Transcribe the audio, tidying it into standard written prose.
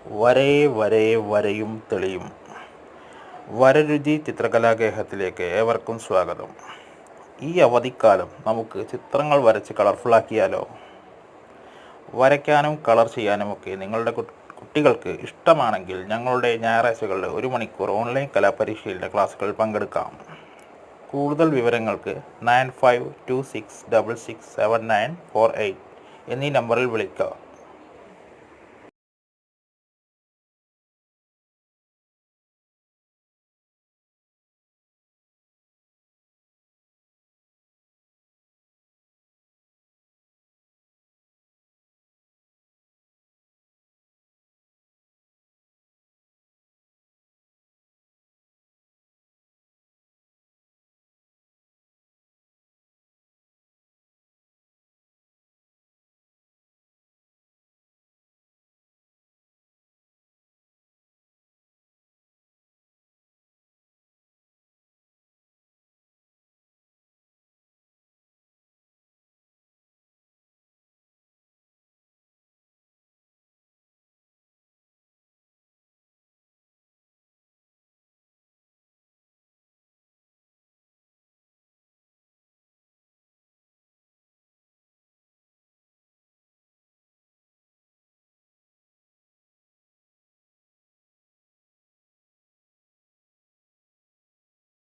വരേ വരേ വരയും തെളിയും. വരരുചി ചിത്രകലാഗേഹത്തിലേക്ക് ഏവർക്കും സ്വാഗതം. ഈ അവധിക്കാലം നമുക്ക് ചിത്രങ്ങൾ വരച്ച് കളർഫുള്ളാക്കിയാലോ? വരയ്ക്കാനും കളർ ചെയ്യാനുമൊക്കെ നിങ്ങളുടെ കുട്ടികൾക്ക് ഇഷ്ടമാണെങ്കിൽ ഞങ്ങളുടെ ഞായറാഴ്ചകളിൽ 1 മണിക്കൂർ ഓൺലൈൻ കലാപരീക്ഷയിലെ ക്ലാസ്സുകളിൽ പങ്കെടുക്കാം. കൂടുതൽ വിവരങ്ങൾക്ക് 9526667948 എന്നീ നമ്പറിൽ വിളിക്കുക.